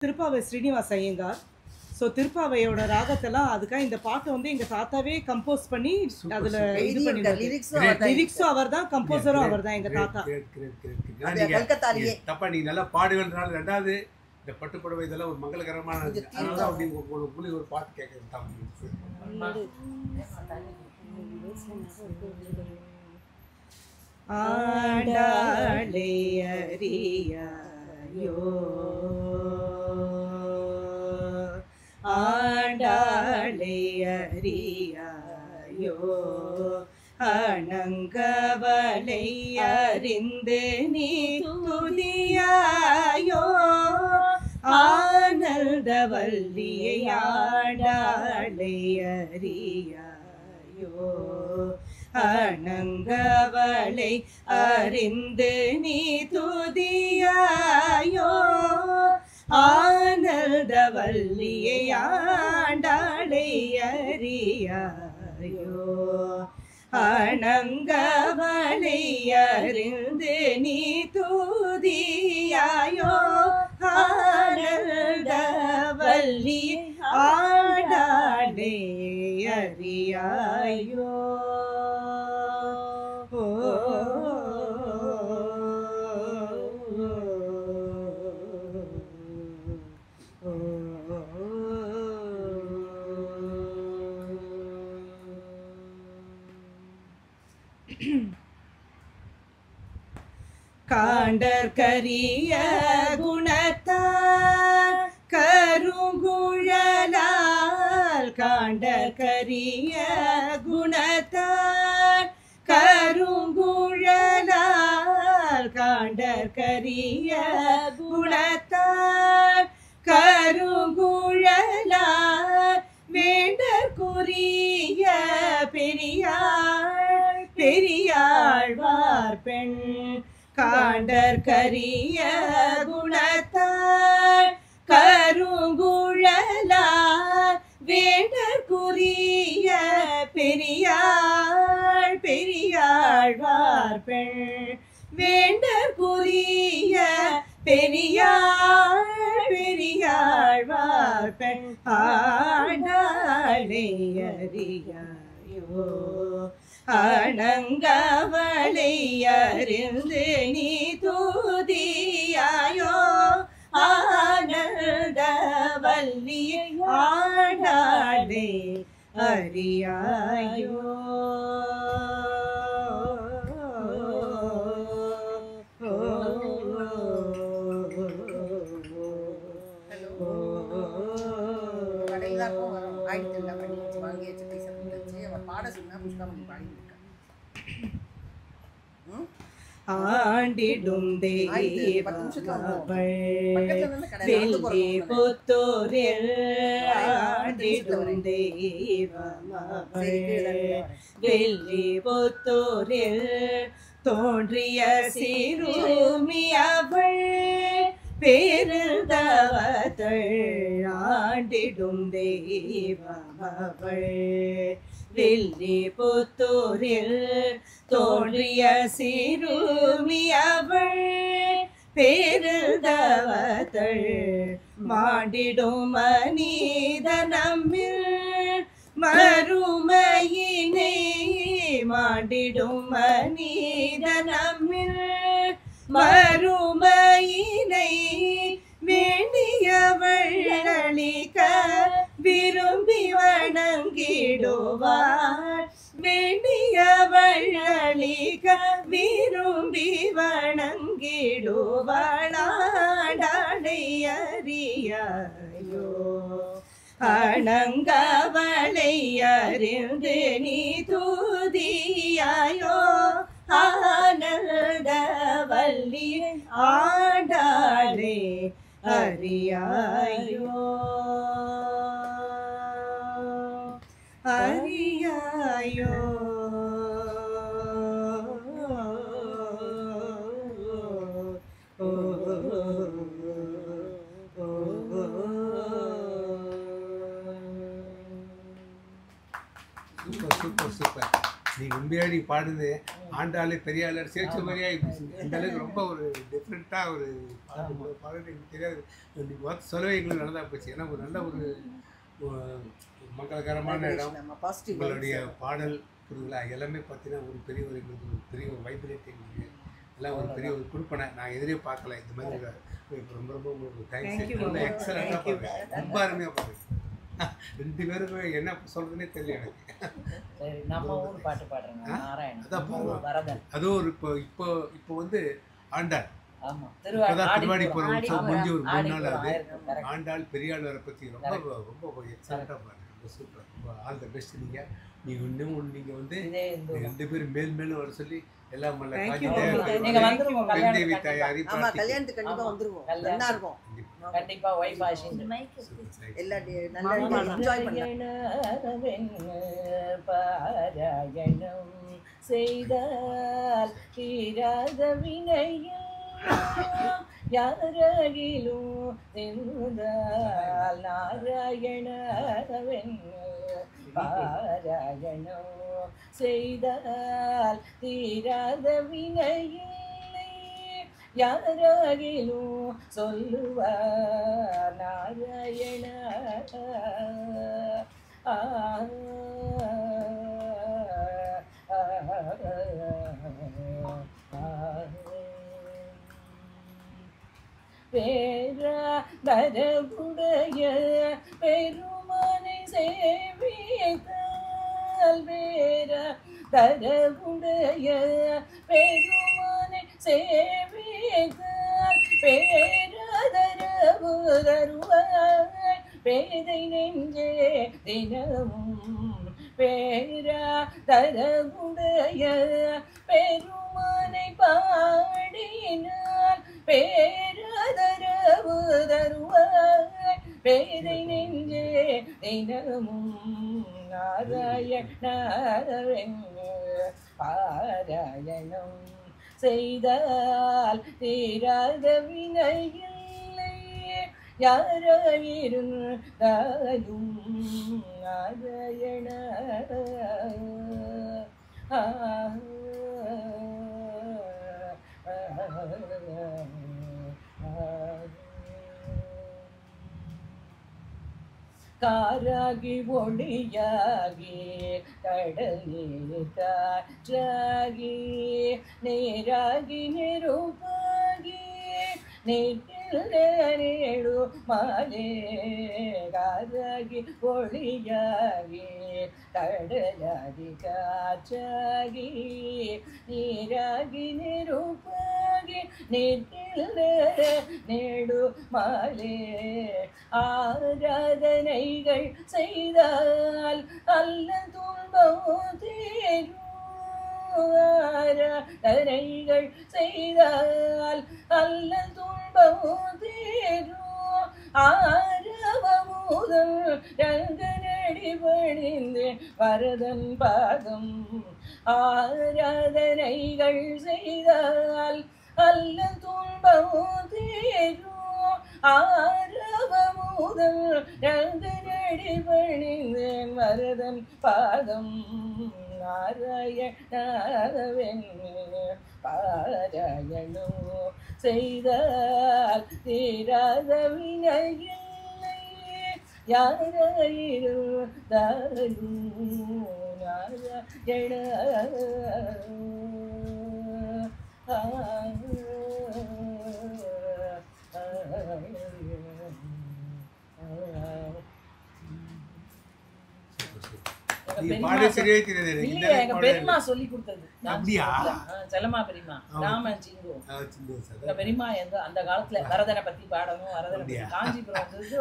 Thiruppavai Srinivasa Iyengar. So திருப்பாவையோட ராகத்தெல்லாம் அதுக்காக இந்த பாட்டை வந்து எங்கள் தாத்தாவே கம்போஸ் பண்ணி அதில் இது பண்ணிருக்காரு. லிரிக்ஸும் அவர் தான், கம்போசரும் அவர் தான் எங்கள் தாத்தா. தப்பா நீ நல்லா பாடுகள்னால ரெண்டாவது இந்த பட்டுப்புடவை இதெல்லாம் ஒரு மங்களகரமானது. அதனால தான் அப்படி உங்களுக்கு ஒரு பாட்டு கேட்கறது தான். ஆண்டாளே அறியாயோ ஆண்டாளே அறியாயோ அணங்கவலை அறிந்து நீ துதியாயோ ஆனந்தவல்லியை ஆண்டாளே அறியாயோ அணங்கவலை அறிந்து நீ துதியாயோ ஆனந்தவல்லியை ஆண்டாளை அறியாயோ அணங்கவலை அறிந்து நீ துதியாயோ ஆனந்தவல்லியை ஆண்டாளை அறியாயோ. காண்டற்கரிய குணத்தால் கருங்குழலால் காண்டற்கரிய குணத்தால் கருங்குழலால் காண்டற்கரிய குணத்தால் கருங்குழலால் வேண்டற்குரிய பெரியாள் பெரியாழ்வார் பெண் காண்டற்கரிய குணத்தால் கருங்குழலால் வேண்டற்குரிய பெரியாள் பெரியாழ்வார் பெண் வேண்டற்குரிய பெரியாள் பெரியாழ்வார் பெண் ஆண்டாளை அறியாயோ அணங்கவலை அறிந்து நீ துதியாயோ ஆனந்தவல்லியை ஆண்டாளை அறியாயோ. ஆண்டிடும் தேவமகள் வெள்ளி புத்தூரில் ஆண்டிடும் தேவமகள் வெள்ளி புத்தூரில் தோன்றிய சிறுமி அவள் பேருந்தவள் ஆண்டிடும் தேவமகள் வெள்ளி புத்தூரில் தோன்றிய சிறுமி அவள் பேருந்தவள் மாண்டிடும் மனித நம்மில் மறுமையினை மாண்டிடும் மனித நம்மில் மறுமையினை வேண்டியவள் அளிக்க விரும்பி வணங்கிடுவார் வேண்டியவள் அளிக்க விரும்பி வணங்கிடுவாள் ஆண்டாளை அறியாயோ அணங்கவலை அறிந்து நீ துதியாயோ ஆனந்தவல்லியை ஆண்டாளை அறியாயோ அறியாயோ. Super super super. நீ உண்மையாக நீ பாடுது ஆண்டாளு பெரியாளர் சேர்ச்ச மாதிரியே ஆயிடுச்சு. இந்த அளவுக்கு ரொம்ப ஒரு டிஃப்ரெண்ட்டாக ஒரு பாடல் எனக்கு தெரியாது. இன்னைக்கு பார்த்து சொல்லவே எங்களுக்கு நல்லதாக போச்சு. ஏன்னா ஒரு நல்ல ஒரு மங்களகரமான இடம். உங்களுடைய பாடல் புரியுங்களா எல்லாமே பார்த்தீங்கன்னா ஒரு பெரிய ஒரு எங்களுக்கு ஒரு பெரிய ஒரு வைப்ரேட்டிங் எல்லாம் ஒரு பெரிய ஒரு கொடுப்பனை நான் எதிரே பார்க்கல. இந்த மாதிரி இப்போ ரொம்ப ரொம்ப உங்களுக்கு தேங்க்ஸ். எக்ஸலண்ட்டாக பாருங்க, ரொம்ப அருமையாக பாருங்க. 2 பேருமே என்ன சொல்றதுன்னே தெரியல எனக்கு. நம்ம ஊர் பாட்டு பாடுறேன் நாராயணன். அதான் பாருங்க வரதன். அதுவும் ஒரு இப்போ வந்து ஆண்டாள். ஆமா திருவாடி போகிற உற்சவம் முடிஞ்சு ஒரு 3 நாள் ஆகுது. ஆண்டாள் பெரியாள் பற்றி ரொம்ப ரொம்ப எக்ஸலண்ட்டாக பாருங்க. ரொம்ப சூப்பர். ரொம்ப ஆல் த பெஸ்ட். நீங்கள் இன்னும் வந்து 2 பேரும் மேலும் வர சொல்லி எல்லாம் தேவி தாயாரி கல்யாணத்துக்கு கண்டிப்பா வந்துருவோம். நல்லா இருக்கும். கண்டிப்பா வைஃப் ஆஷின் பாராயணம் செய்தால் தீராத வினையும் யாராகிலும் தெரிந்தால் நாராயணவன் பாராயணம் செய்தால் தீராத வினையில்லை யாராகிலும் சொல்லுவார் நாராயண. பேராதரவுடைய பெருமானை சேவித்தால் பேராதரவுடைய பெருமானை சேவித்தால் பேராதரவு தருவாய் பேதை நெஞ்சே தினமும் பேராதரவுடைய பெருமானை பாடினார் பேராதரவு தருவாய் பேதை நெஞ்சே தினமும் நாராயணவன் பாராயணம் செய்தால் தீராத வினையில்லை யாராயிருந்தாலும் நாராயண. காராகி ஒளியாகி கடல் நீர் காற்றாகி நேராகி நெருப்பாகி நேடு மாலே காராகி ஒளியாகி கடலாகி காற்றாகி நீராகி நெருப்பாகி நேடு மாலே ஆராதனைகள் செய்தால் அல்ல துன்பம் தீரும் ஆராதனைகள் செய்தால் அல்ல துன்பம் தீரும் ஆரவமுதல் ரங்கனடி பணிந்து வரதன் பாதம் ஆராதனைகள் செய்தால் அல்ல துன்பம் தீரும் ஆரவமுதல் ரங்கனடி பணிந்தேன் வரதன் பாதம் நாராயணவன் பாராயணம் செய்தால் தீராத வினையில்லை யாராயிருந்தாலும் நாராயண. எங்க பெரியமா சொல்லி கொடுத்தது. செல்லம்மா பெரியமா ராமன் சிங்கு பெரியமா அந்த காலத்துல வரதனை பத்தி பாடணும். வரதனை பத்தி காஞ்சிபுரம் வந்து